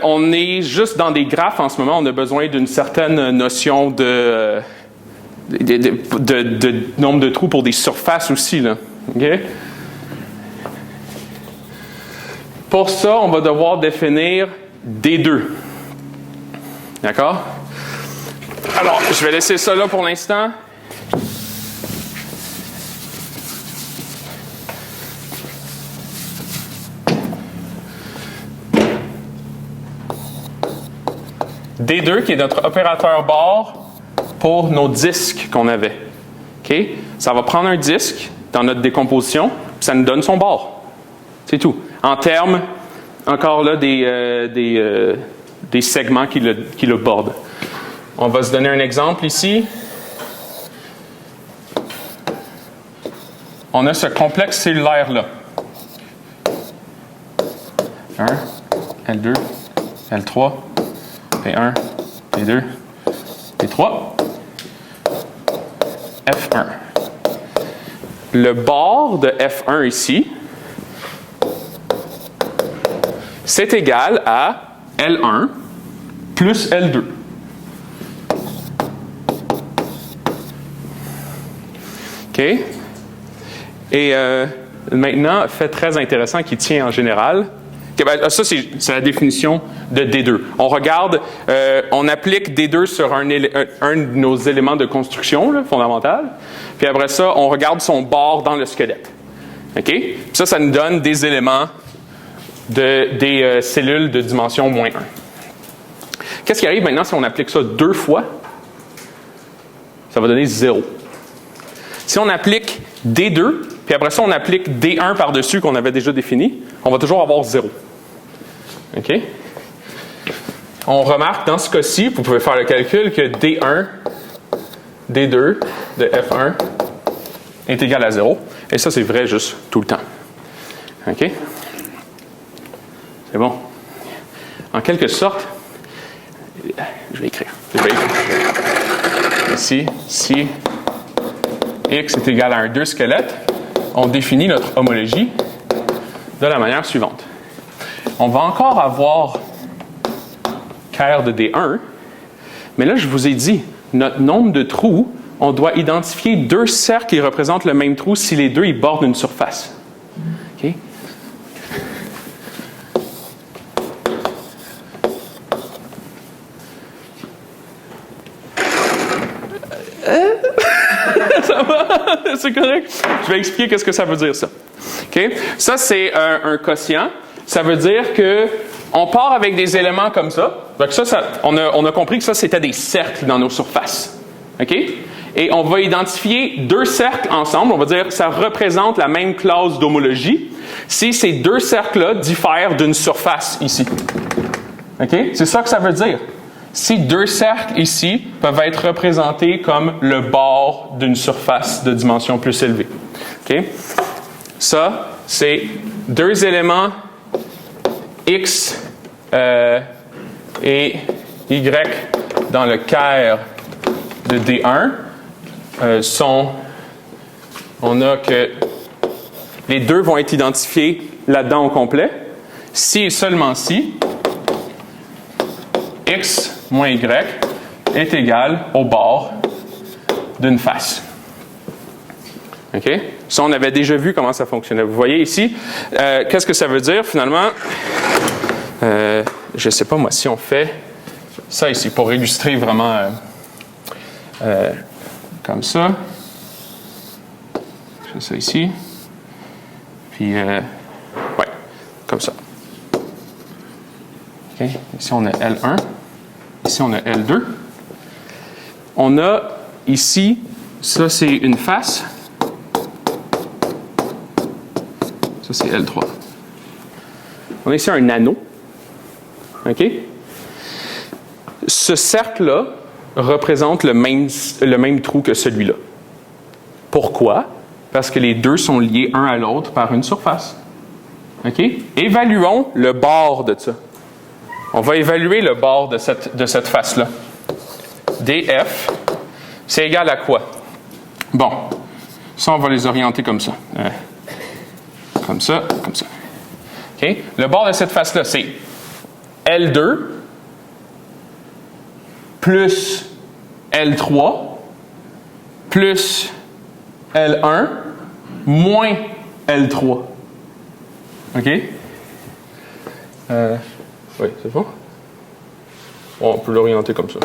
S1: On est juste dans des graphes en ce moment. On a besoin d'une certaine notion de nombre de trous pour des surfaces aussi. Là. OK? Pour ça, on va devoir définir D2. D'accord? Alors, je vais laisser ça là pour l'instant. D2 qui est notre opérateur bord pour nos disques qu'on avait. OK? Ça va prendre un disque dans notre décomposition, puis ça nous donne son bord. C'est tout. En termes, encore là, des segments qui le bordent. On va se donner un exemple ici. On a ce complexe cellulaire-là. 1, L2, L3, P1, P2, P3, F1. Le bord de F1 ici, c'est égal à L1 plus L2. OK? Et maintenant, fait très intéressant qui tient en général. Okay, ben, ça, c'est la définition de D2. On regarde, on applique D2 sur un de nos éléments de construction là, fondamental. Puis après ça, on regarde son bord dans le squelette. OK? Puis ça nous donne des éléments des cellules de dimension -1. Qu'est-ce qui arrive maintenant si on applique ça 2 fois? Ça va donner 0. Si on applique D2, puis après ça, on applique D1 par-dessus qu'on avait déjà défini, on va toujours avoir 0. OK? On remarque dans ce cas-ci, vous pouvez faire le calcul, que D1, D2 de F1 est égal à 0. Et ça, c'est vrai juste tout le temps. OK? C'est bon. En quelque sorte, je vais écrire. Ici, si X est égal à un 2 squelette, on définit notre homologie de la manière suivante. On va encore avoir Ker de D1, mais là, je vous ai dit, notre nombre de trous, on doit identifier 2 cercles qui représentent le même trou si les deux ils bordent une surface. OK? Ça va? C'est correct? Je vais expliquer qu'est-ce que ça veut dire, ça. OK? Ça, c'est un quotient. Ça veut dire que on part avec des éléments comme ça. Donc on a compris que ça, c'était des cercles dans nos surfaces. OK? Et on va identifier 2 cercles ensemble. On va dire que ça représente la même classe d'homologie si ces 2 cercles-là diffèrent d'une surface ici. OK? C'est ça que ça veut dire. Si 2 cercles ici peuvent être représentés comme le bord d'une surface de dimension plus élevée. OK? Ça, c'est 2 éléments X et Y dans le Ker de D1 on a que les 2 vont être identifiés là-dedans au complet. Si et seulement si X moins Y est égal au bord d'une face. OK? Ça, on avait déjà vu comment ça fonctionnait. Vous voyez ici, qu'est-ce que ça veut dire finalement? Je ne sais pas moi, si on fait ça ici, pour illustrer vraiment comme ça. Je fais ça ici. Puis comme ça. Okay. Ici, on a L1. Ici, on a L2. On a ici, ça, c'est une face. Ça, c'est L3. On a ici un anneau. OK? Ce cercle-là représente le même trou que celui-là. Pourquoi? Parce que les deux sont liés un à l'autre par une surface. OK? Évaluons le bord de ça. On va évaluer le bord de cette face-là. DF, c'est égal à quoi? Bon, ça, on va les orienter comme ça. Comme ça, comme ça. OK? Le bord de cette face-là, c'est L2 plus L3 plus L1 moins L3. OK? Oui, c'est bon? On peut l'orienter comme ça.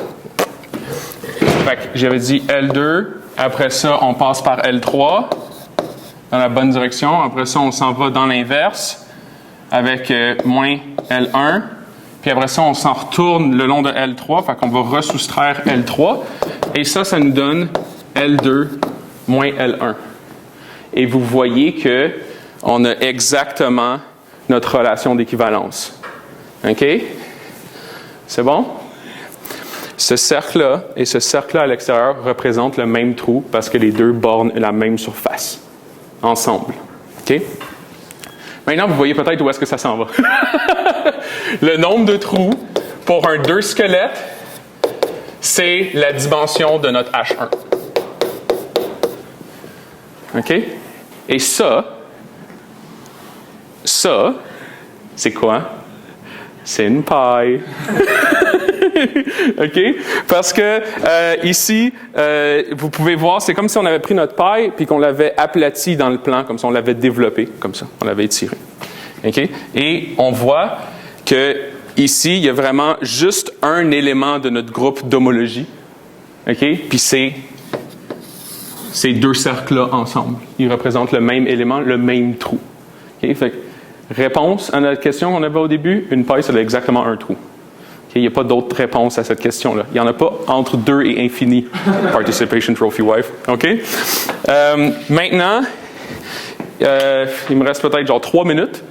S1: Fait que j'avais dit L2, après ça, on passe par L3 dans la bonne direction. Après ça, on s'en va dans l'inverse avec moins L1. Puis après ça, on s'en retourne le long de L3. Fait qu'on va ressoustraire L3. Et ça nous donne L2 moins L1. Et vous voyez qu'on a exactement notre relation d'équivalence. OK? C'est bon? Ce cercle-là et ce cercle-là à l'extérieur représentent le même trou parce que les deux bornent la même surface. Ensemble. OK? Maintenant, vous voyez peut-être où est-ce que ça s'en va. Le nombre de trous pour un 2 squelette, c'est la dimension de notre H1. OK? Et ça, c'est quoi? C'est une paille. OK? Parce que ici, vous pouvez voir, c'est comme si on avait pris notre paille puis qu'on l'avait aplati dans le plan, comme si on l'avait développé, comme ça. On l'avait étiré. OK? Et on voit que ici, il y a vraiment juste un élément de notre groupe d'homologie. OK? Puis c'est ces deux cercles-là ensemble. Ils représentent le même élément, le même trou. OK? Fait que, réponse à notre question qu'on avait au début, une paille, c'est exactement un trou. Okay? Il n'y a pas d'autre réponse à cette question-là. Il n'y en a pas entre 2 et infini. Participation Trophy Wife. OK? Maintenant, il me reste peut-être genre 3 minutes.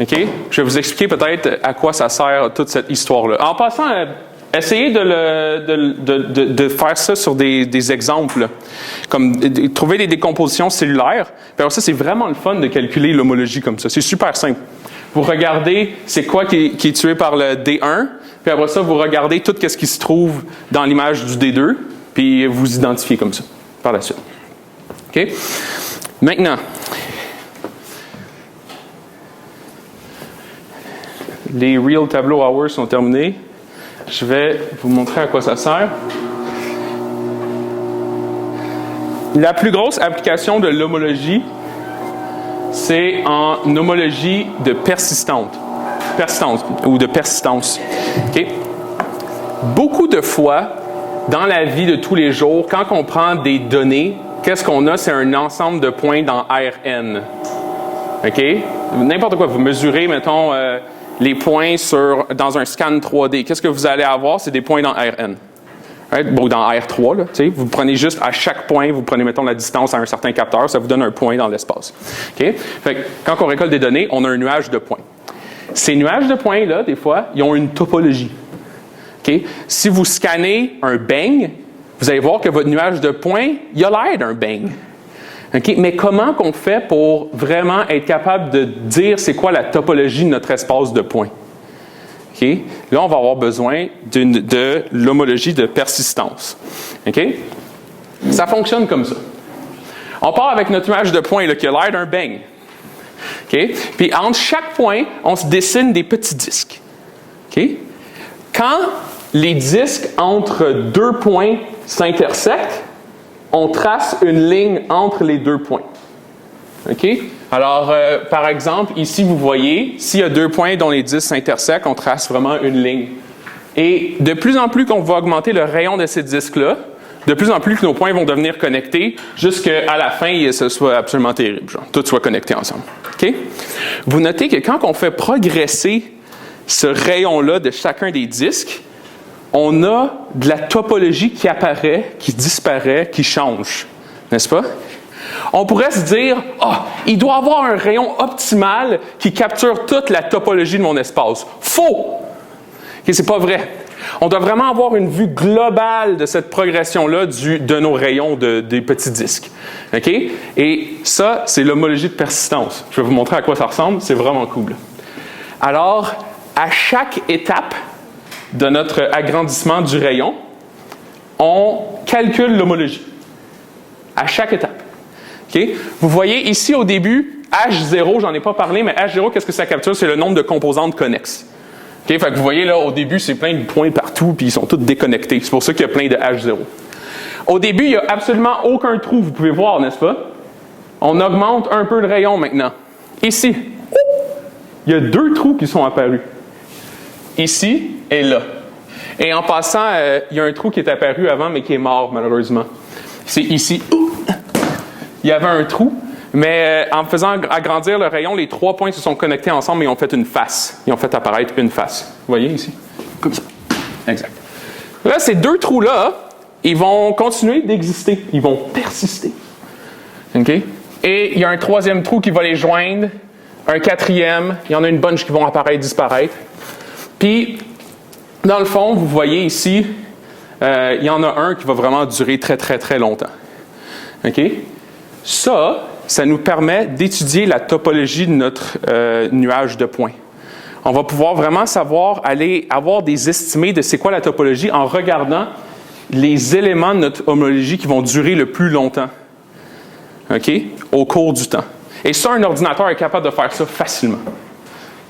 S1: OK? Je vais vous expliquer peut-être à quoi ça sert toute cette histoire-là. En passant, essayez de faire ça sur des exemples. Là. Comme trouver des décompositions cellulaires. Puis alors ça, c'est vraiment le fun de calculer l'homologie comme ça. C'est super simple. Vous regardez c'est quoi qui est tué par le D1, puis après ça, vous regardez tout ce qui se trouve dans l'image du D2, puis vous identifiez comme ça, par la suite. OK? Maintenant, les Real Tableau Hours sont terminés. Je vais vous montrer à quoi ça sert. La plus grosse application de l'homologie, c'est en homologie de persistance ou de persistance. Okay? Beaucoup de fois, dans la vie de tous les jours, quand on prend des données, qu'est-ce qu'on a? C'est un ensemble de points dans RN. OK? N'importe quoi. Vous mesurez, mettons, les points dans un scan 3D. Qu'est-ce que vous allez avoir? C'est des points dans RN. Right? Bon, dans R3, là, vous prenez juste à chaque point, vous prenez, mettons, la distance à un certain capteur, ça vous donne un point dans l'espace. Okay? Fait que, quand on récolte des données, on a un nuage de points. Ces nuages de points-là, des fois, ils ont une topologie. Okay? Si vous scannez un bang, vous allez voir que votre nuage de points, il a l'air d'un bang. Okay? Mais comment qu'on fait pour vraiment être capable de dire c'est quoi la topologie de notre espace de points? Okay? Là, on va avoir besoin de l'homologie de persistance. Okay? Ça fonctionne comme ça. On part avec notre nuage de points là, qui a l'air d'un bang. Okay? Puis entre chaque point, on se dessine des petits disques. Okay? Quand les disques entre deux points s'intersectent, on trace une ligne entre les deux points. OK? Alors, par exemple, ici, vous voyez, s'il y a deux points dont les disques s'intersectent, on trace vraiment une ligne. Et de plus en plus qu'on va augmenter le rayon de ces disques-là, de plus en plus que nos points vont devenir connectés jusqu'à la fin, ce soit absolument terrible. Genre, tout soit connecté ensemble. OK? Vous notez que quand on fait progresser ce rayon-là de chacun des disques, on a de la topologie qui apparaît, qui disparaît, qui change. N'est-ce pas? On pourrait se dire, il doit y avoir un rayon optimal qui capture toute la topologie de mon espace. Faux! Okay, c'est pas vrai. On doit vraiment avoir une vue globale de cette progression-là de nos rayons des petits disques. Okay? Et ça, c'est l'homologie de persistance. Je vais vous montrer à quoi ça ressemble. C'est vraiment cool. Alors, à chaque étape de notre agrandissement du rayon, on calcule l'homologie. À chaque étape. Okay? Vous voyez ici au début, H0, j'en ai pas parlé, mais H0, qu'est-ce que ça capture? C'est le nombre de composantes connexes. Okay? Fait que vous voyez là, au début, c'est plein de points partout, puis ils sont tous déconnectés. C'est pour ça qu'il y a plein de H0. Au début, il n'y a absolument aucun trou, vous pouvez voir, n'est-ce pas? On augmente un peu le rayon maintenant. Ici, il y a 2 trous qui sont apparus. Ici et là. Et en passant, il y a un trou qui est apparu avant, mais qui est mort, malheureusement. C'est ici. Il y avait un trou, mais en faisant agrandir le rayon, les 3 points se sont connectés ensemble et ont fait une face. Ils ont fait apparaître une face. Vous voyez ici? Comme ça. Exact. Là, ces 2 trous-là, ils vont continuer d'exister. Ils vont persister. OK? Et il y a un 3e trou qui va les joindre, un 4e, il y en a une bunch qui vont apparaître, disparaître. Puis, dans le fond, vous voyez ici, il y en a un qui va vraiment durer très, très, très longtemps. OK? Ça nous permet d'étudier la topologie de notre nuage de points. On va pouvoir vraiment aller avoir des estimés de c'est quoi la topologie en regardant les éléments de notre homologie qui vont durer le plus longtemps. OK? Au cours du temps. Et ça, un ordinateur est capable de faire ça facilement.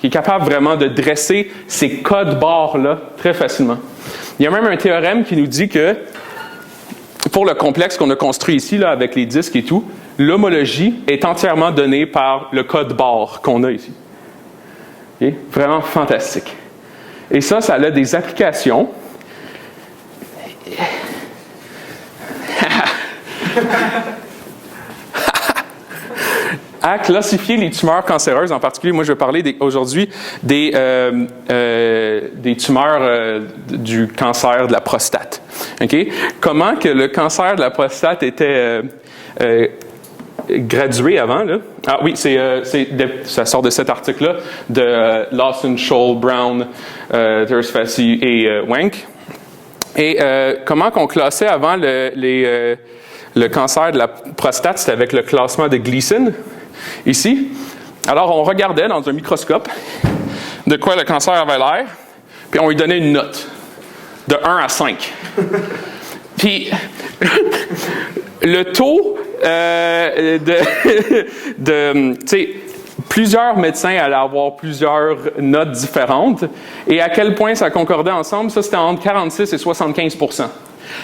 S1: Il est capable vraiment de dresser ces codes barres-là très facilement. Il y a même un théorème qui nous dit que, pour le complexe qu'on a construit ici, là, avec les disques et tout, l'homologie est entièrement donnée par le code barre qu'on a ici. Okay? Vraiment fantastique. Et ça a des applications. À classifier les tumeurs cancéreuses. En particulier, moi, je vais parler aujourd'hui des tumeurs du cancer de la prostate. Okay? Comment que le cancer de la prostate était gradué avant, là? Ah oui, ça sort de cet article-là, de Lawson, Scholl, Brown, Tersfassi et Wenck. Et comment qu'on classait avant le cancer de la prostate, c'était avec le classement de Gleason. Ici, alors on regardait dans un microscope de quoi le cancer avait l'air, puis on lui donnait une note de 1 à 5. Puis le taux tu sais, plusieurs médecins allaient avoir plusieurs notes différentes, et à quel point ça concordait ensemble, ça c'était entre 46 et 75%.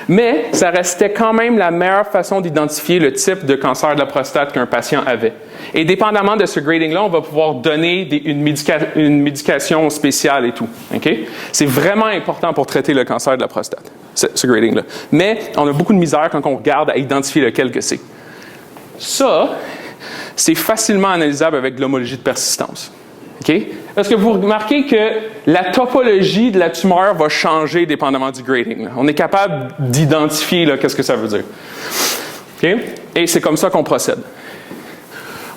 S1: Mais ça restait quand même la meilleure façon d'identifier le type de cancer de la prostate qu'un patient avait. Et dépendamment de ce grading-là, on va pouvoir donner une médication spéciale et tout. Okay? C'est vraiment important pour traiter le cancer de la prostate, ce grading-là. Mais on a beaucoup de misère quand on regarde à identifier lequel que c'est. Ça, c'est facilement analysable avec de l'homologie de persistance. Okay? Est-ce que vous remarquez que la topologie de la tumeur va changer dépendamment du grading? Là? On est capable d'identifier qu'est-ce que ça veut dire. Okay? Et c'est comme ça qu'on procède.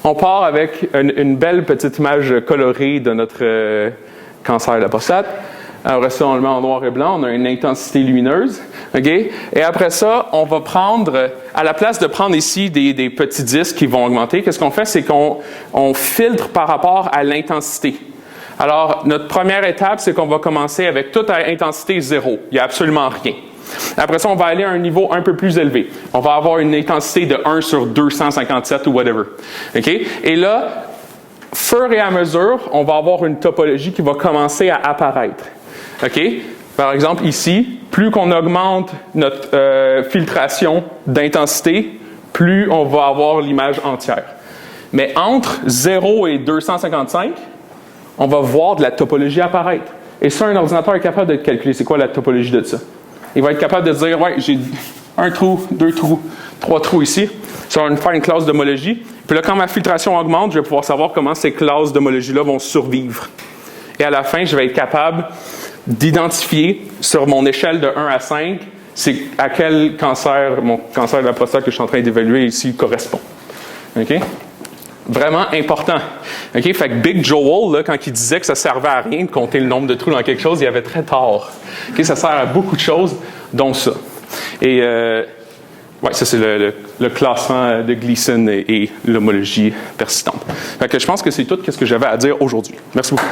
S1: On part avec une belle petite image colorée de notre cancer de la prostate. Après ça, on le met en noir et blanc. On a une intensité lumineuse. Okay? Et après ça, on va prendre, à la place de prendre ici des petits disques qui vont augmenter, qu'est-ce qu'on fait? C'est qu'on filtre par rapport à l'intensité. Alors, notre première étape, c'est qu'on va commencer avec toute à intensité 0. Il n'y a absolument rien. Après ça, on va aller à un niveau un peu plus élevé. On va avoir une intensité de 1 sur 257 ou whatever. Okay? Et là, fur et à mesure, on va avoir une topologie qui va commencer à apparaître. Okay? Par exemple, ici, plus qu'on augmente notre filtration d'intensité, plus on va avoir l'image entière. Mais entre 0 et 255, on va voir de la topologie apparaître. Et ça, un ordinateur est capable de calculer c'est quoi la topologie de ça. Il va être capable de dire, ouais, un trou, 2 trous, 3 trous ici. Ça va me faire une classe d'homologie. Puis là, quand ma filtration augmente, je vais pouvoir savoir comment ces classes d'homologie-là vont survivre. Et à la fin, je vais être capable d'identifier sur mon échelle de 1 à 5, c'est à quel cancer, mon cancer de la prostate que je suis en train d'évaluer ici correspond. OK? Vraiment important. OK? Fait que Big Joel, là, quand il disait que ça servait à rien de compter le nombre de trous dans quelque chose, il avait très tort. OK? Ça sert à beaucoup de choses, dont ça. Et ça, c'est le classement de Gleason et l'homologie persistante. Fait que je pense que c'est tout ce que j'avais à dire aujourd'hui. Merci beaucoup.